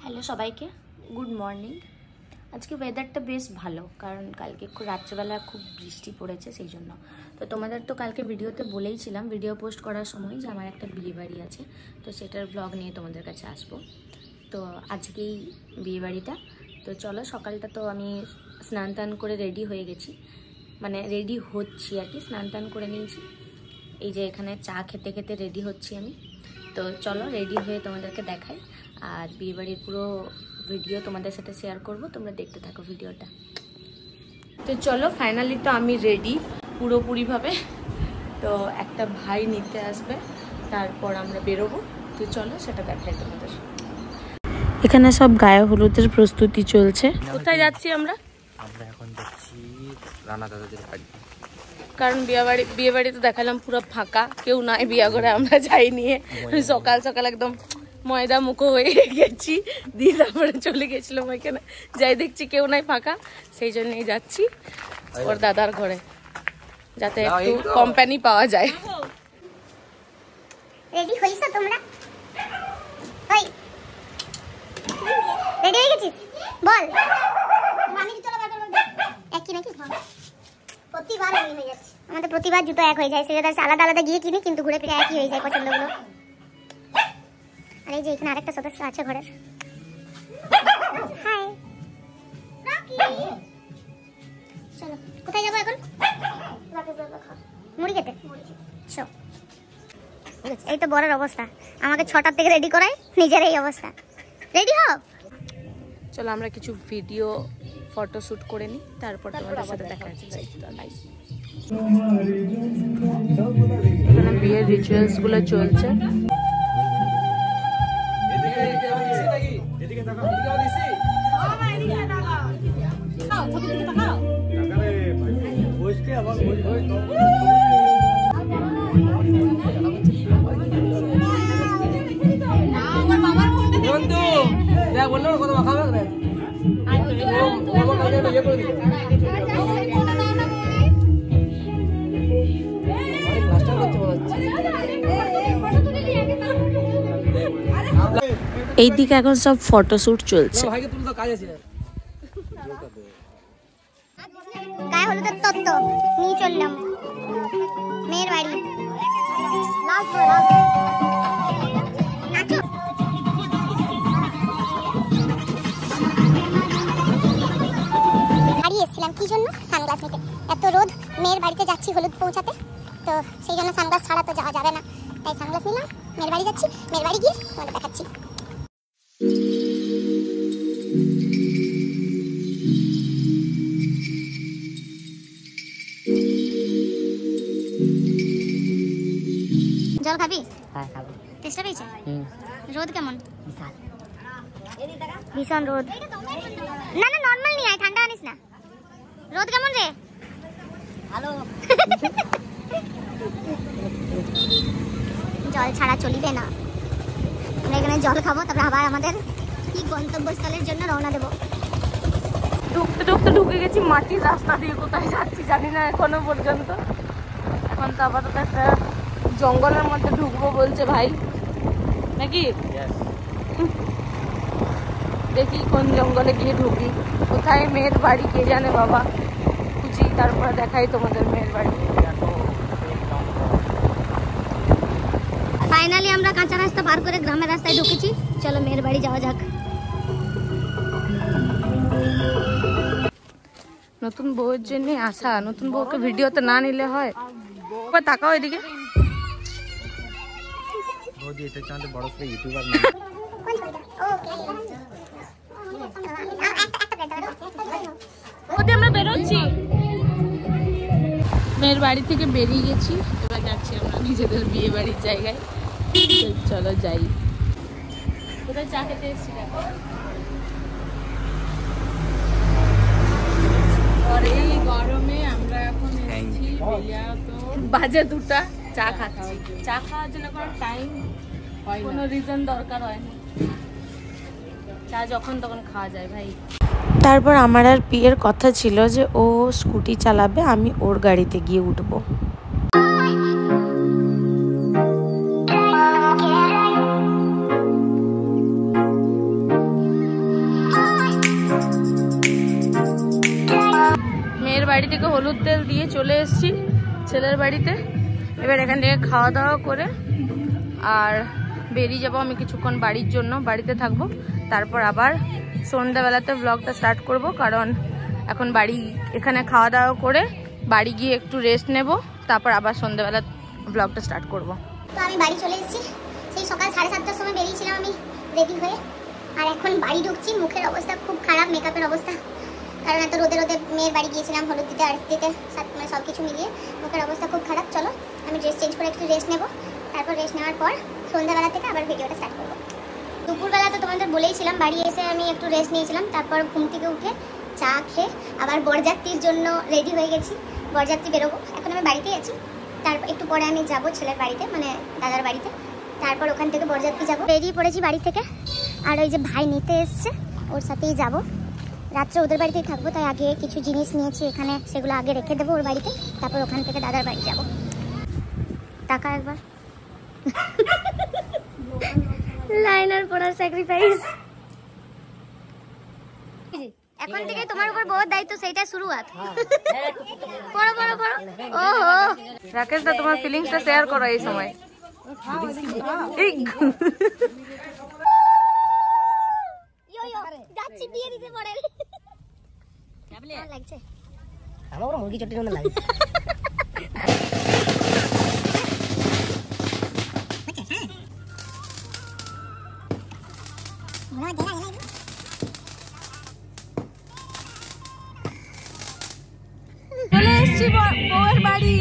Hello সবাইকে, good morning. আজকে ওয়েদারটা বেশ ভালো, কারণ কালকে রাত্রেবেলা খুব বৃষ্টি পড়েছে, সেই জন্য। তো তোমাদের তো কালকে ভিডিওতে বলেইছিলাম, ভিডিও পোস্ট করার সময়, যে আমার একটা বিয়েবাড়ি আছে, তো সেটার ব্লগ নিয়ে তোমাদের কাছে আসবো। তো আজকেই বিয়েবাড়িটা। তো চলো, সকালটা তো আমি স্নান টান করে রেডি হয়ে গেছি, মানে রেডি হচ্ছি আর কি, স্নান টান করে নিয়েছি। এই যে এখানে চা খেতে খেতে রেডি হচ্ছি আমি। তো চলো রেডি হয়ে তোমাদেরকে দেখাই, আর বিয়েবাড়ির পুরো ভিডিও তোমাদের সাথে শেয়ার করব, তোমরা দেখতে থাকো ভিডিওটা। তো চলো, ফাইনালি তো আমি রেডি পুরোপুরিভাবে। তো একটা ভাই নিতে আসবে, তারপর আমরা বেরোবো। তো চলো সেটা দেখাই তোমাদের। এখানে সব গায়ে হলুদের প্রস্তুতি চলছে। কোথায় যাচ্ছি আমরা? আমরা এখন যাচ্ছি রানা দাদাদের বাড়ি, কারণ বিয়ে বাড়ি তো দেখালাম পুরো ফাঁকা, কেউ নাই বিয়া করে, আমরা যাই নিয়ে সকাল সকাল একদম ময়দা মুখো হয়ে গেছি, দিয়ে তারপরে চলে গেছিলাম ওইখানে, যাই দেখছি কেউ নাই, ফাঁকা, সেই জন্যই যাচ্ছি ওর দাদার ঘরে, যাতে একটু কোম্পানি পাওয়া যায়। রেডি হইছো তোমরা? ওই রেডি হয়ে গেছিস? বল। আমি জুতো লাগাতে বলবো একই নাকি? প্রতিবার এমনি হয়ে যাচ্ছে আমাদের, প্রতিবার জুতো এক হয়ে যায়, সেটা আলাদা আলাদা গিয়ে কিনি, কিন্তু ঘুরে ফিরে একই হয়ে যায় পছন্দগুলো। আর এই যে এখানে আরেকটা সদস্য আছে ঘরের। হাই রকি, চলো কোথায় যাবো এখন? মুড়ি খেতে। এই তো বড়ের অবস্থা, আমাকে 6টার থেকে রেডি করায়, নিজের এই অবস্থা। রেডি হও। চলো আমরা কিছু ভিডিও ফটো শুট করে নিই, তারপর তোমাদের সাথে দেখা হচ্ছে। এখানে বিয়ের রিচুয়ালস গুলো চলছে। এইদিকে এখন সব ফটোশুট চলছে। গায়ে হলুদের তত্ত্ব নিয়ে চললাম মেয়ের বাড়ি। বাড়ি এসেছিলাম কি জন্য? সানগ্লাস নিতে। এত রোদ, মেয়ের বাড়িতে যাচ্ছি হলুদ পৌঁছাতে, তো সেই জন্য সানগ্লাস ছাড়া তো যাওয়া যাবে না, তাই সানগ্লাস নিলাম। মেয়ের বাড়ি যাচ্ছি, মেয়ের বাড়ি গিয়ে তোমাদের দেখাচ্ছি। জল খাবি? হ্যাঁ খাবো। চেষ্টা পেয়েছে? রোদ কেমন? ভীষণ রোদ। না না, নর্মাল নিয়ে আয়, ঠান্ডা আনিস না। রোদ কেমন রে? ভালো। জল ছাড়া চলিবে না, আমরা এখানে জল খাবো, তারপর আবার আমাদের কি গন্তব্যস্থলের জন্য রওনা দেবো। ঢুকতে ঢুকতে ঢুকে গেছি মাটির রাস্তা দিয়ে, কোথায় যাচ্ছি জানি না এখনো পর্যন্ত। এখন তো আপাতত একটা জঙ্গলের মধ্যে ঢুকবো বলছে ভাই, নাকি? দেখি কোন জঙ্গলে গিয়ে ঢুকি, কোথায় মেয়ের বাড়ি কে জানে বাবা, খুঁজি, তারপরে দেখাই তোমাদের মেয়ের বাড়ি। ফাইনালি আমরা কাঁচা রাস্তা পার করে গ্রামের রাস্তায় ঢুকেছি, চলো মেয়ের বাড়ি যাওয়া যাক। নতুন বউয়ের জন্য আসা, নতুন বউকে ভিডিওতে না নিলে হয়? তাকাও এদিকে। আমরা বেরোচ্ছি, মেয়ের বাড়ি থেকে বেরিয়ে গেছি, এবার যাচ্ছি আমরা নিজেদের বিয়ে বাড়ির জায়গায়। চলো যাই। কোথায় চা খেতে এসেছি দেখো, আর এই গরমে আমরা এখন এসেছি বাজে 2টা, চা খাচ্ছি। চা খাওয়ার জন্য কোনো টাইম, কোনো রিজন দরকার হয় না, চা যখন তখন খাওয়া যায় ভাই। তারপর আমার আর বিয়ের কথা ছিল যে ও স্কুটি চালাবে, আমি ওর গাড়িতে গিয়ে উঠবো। বাড়ি থেকে হলুদ তেল দিয়ে চলে এসেছি ছেলের বাড়িতে। এবার এখান থেকে খাওয়া দাওয়া করে আর বেরিয়ে যাবো আমি কিছুক্ষণ বাড়ির জন্য, বাড়িতে থাকবো। তারপর আবার সন্ধ্যাবেলাতে ব্লগটা স্টার্ট করব, কারণ এখন এখানে খাওয়া দাওয়া করে বাড়ি গিয়ে একটু রেস্ট নেব, তারপর আবার সন্ধ্যাবেলা ব্লগটা স্টার্ট করব। তো আমি বাড়ি চলে এসেছি, সেই সকাল 7:30টার সময় বেরিয়েছিলাম আমি রেডি হয়ে, আর এখন বাড়ি ঢুকছি। মুখের অবস্থা খুব খারাপ, মেকআপের অবস্থা, কারণ এত রোদে রোদে মেয়ের বাড়ি গিয়েছিলাম হলুদ দিতে আর দিতে, মানে সব কিছু মিলিয়ে মুখের অবস্থা খুব খারাপ। চলো আমি ড্রেস চেঞ্জ করে একটু রেস্ট নেবো, তারপর রেস্ট নেওয়ার পর সন্ধ্যাবেলা থেকে আবার ভিডিওটা স্টার্ট করবো। দুপুরবেলা তো তোমাদের বলেইছিলাম, বাড়ি এসে আমি একটু রেস্ট নিয়েছিলাম, তারপর ঘুম থেকে উঠে চা খেয়ে আবার বরযাত্রীর জন্য রেডি হয়ে গেছি। বরযাত্রী বেরোবো, এখন আমি বাড়িতেই আছি। তারপর একটু পরে আমি যাব ছেলের বাড়িতে, মানে দাদার বাড়িতে, তারপর ওখান থেকে বরযাত্রী যাবো। বেরিয়ে পড়েছি বাড়ি থেকে, আর ওই যে ভাই নিতে এসছে ওর সাথেই যাব। রাত্রে ওদের বাড়িতেই থাকবো, তাই আগে কিছু জিনিস নিয়েছি এখানে, সেগুলো আগে রেখে দেবো ওর বাড়িতে, তারপর ওখান থেকে দাদার বাড়ি যাব। টাকা একবার লাইনার পড়ার স্যাক্রিফাইস। এখন থেকে তোমার উপর বহুত দায়িত্ব, সেইটা শুরুয়াত। পড়ো পড়ো পড়ো। ওহো রাকেশ দা, তোমার ফিলিংসটা শেয়ার করো এই সময়। যাচ্ছি বিয়ে দিতে পড়ে লাগছে আমার মুরগি চটির মতো লাগে। চলে এসছি বউয়ের বাড়ি।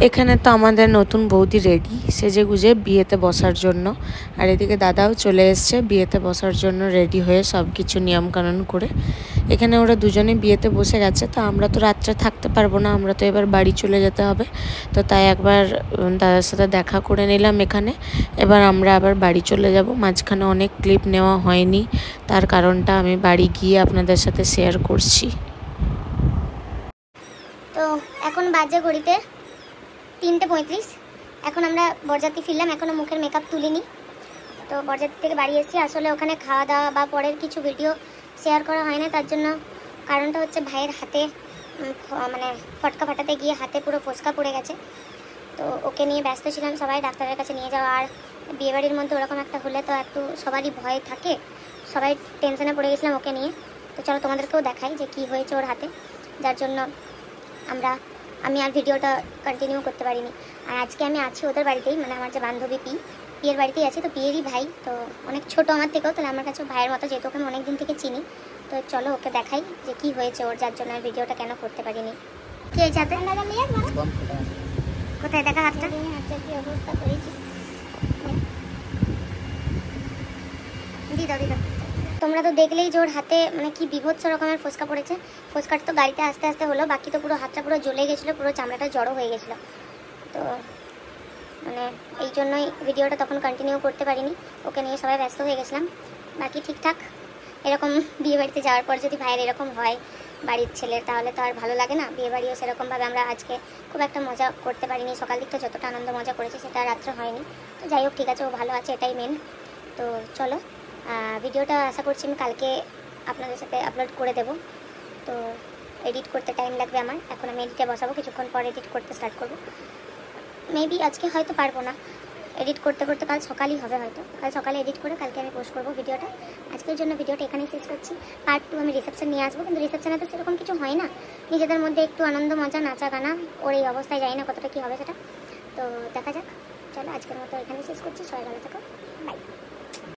এখানে তো আমাদের নতুন বৌদি রেডি সেজে গুজে বিয়েতে বসার জন্য, আর এদিকে দাদাও চলে এসছে বিয়েতে বসার জন্য রেডি হয়ে সব কিছু নিয়মকানুন করে। এখানে ওরা দুজনে বিয়েতে বসে গেছে, তো আমরা তো রাত্রে থাকতে পারবো না, আমরা তো এবার বাড়ি চলে যেতে হবে। তো তাই একবার দাদার সাথে দেখা করে নিলাম এখানে, এবার আমরা আবার বাড়ি চলে যাব। মাঝখানে অনেক ক্লিপ নেওয়া হয়নি, তার কারণটা আমি বাড়ি গিয়ে আপনাদের সাথে শেয়ার করছি। তো এখন বাজে ঘড়িতে 3:35। এখন আমরা বরযাত্রী ফিরলাম, এখনও মুখের মেকআপ তুলিনি। তো বরযাত্রী থেকে বাড়ি এসেছি, আসলে ওখানে খাওয়া দাওয়া বা পরের কিছু ভিডিও শেয়ার করা হয় না, তার জন্য কারণটা হচ্ছে ভাইয়ের হাতে মানে ফটকা ফাটাতে গিয়ে হাতে পুরো ফোসকা পড়ে গেছে। তো ওকে নিয়ে ব্যস্ত ছিলাম, সবাই ডাক্তারের কাছে নিয়ে যাওয়া, আর বিয়েবাড়ির মধ্যে ওরকম একটা হলে তো একটু সবারই ভয় থাকে, সবাই টেনশনে পড়ে গেছিলাম ওকে নিয়ে। তো চলো তোমাদেরকেও দেখাই যে কি হয়েছে ওর হাতে, যার জন্য আমি আর ভিডিওটা কন্টিনিউ করতে পারিনি। আর আজকে আমি আছি ওদের বাড়িতেই, মানে আমার যে বান্ধবী পিয়ের বাড়িতেই আছি। তো পিয়েরই ভাই, তো অনেক ছোট আমার থেকেও, তাহলে আমার কাছে ভাইয়ের মতো, যেহেতু ওকে আমি অনেক দিন থেকে চিনি। তো চলো ওকে দেখাই যে কি হয়েছে ওর, যার জন্য ভিডিওটা কেন করতে পারিনি। কি হয়েছে হাতে? কোথায় দেখা হাতটা? কি অবস্থা করেছিস? দিদা দিদা তোমরা তো দেখলেই যে ওর হাতে মানে কি বিভৎস রকমের ফোসকা পড়েছে। ফোসকাটা তো গাড়িতে আস্তে আস্তে হলো, বাকি তো পুরো হাতটা পুরো জ্বলে গেছিলো, পুরো চামড়াটা জড়ো হয়ে গেছিলো। তো মানে এই জন্যই ভিডিওটা তখন কন্টিনিউ করতে পারিনি, ওকে নিয়ে সবাই ব্যস্ত হয়ে গেছিলাম। বাকি ঠিকঠাক। এরকম বিয়ে বাড়িতে যাওয়ার পর যদি ভাইয়ের এরকম হয় বাড়ির ছেলের, তাহলে তো আর ভালো লাগে না। বিয়ে বাড়িও সেরকমভাবে আমরা আজকে খুব একটা মজা করতে পারিনি, সকাল দিকটা যতটা আনন্দ মজা করেছি সেটা রাত্রে হয়নি। তো যাই হোক, ঠিক আছে, ও ভালো আছে, এটাই মেন। তো চলো ভিডিওটা আশা করছি আমি কালকে আপনাদের সাথে আপলোড করে দেব। তো এডিট করতে টাইম লাগবে আমার, এখন আমি এডিটে বসাবো, কিছুক্ষণ পর এডিট করতে স্টার্ট করবো। মেবি আজকে হয়তো পারবো না, এডিট করতে করতে কাল সকালই হবে, হয়তো কাল সকালে এডিট করে কালকে আমি পোস্ট করবো ভিডিওটা। আজকের জন্য ভিডিওটা এখানেই শেষ করছি। পার্ট 2 আমি রিসেপশন নিয়ে আসবো, কিন্তু রিসেপশনে তো সেরকম কিছু হয় না, নিজেদের মধ্যে একটু আনন্দ মজা, নাচা গানা, ওর এই অবস্থায় জানি না কতটা কী হবে সেটা। তো দেখা যাক, চলো আজকের মতো এখানেই শেষ করছি। সবাই ভালো থাকো, বাই।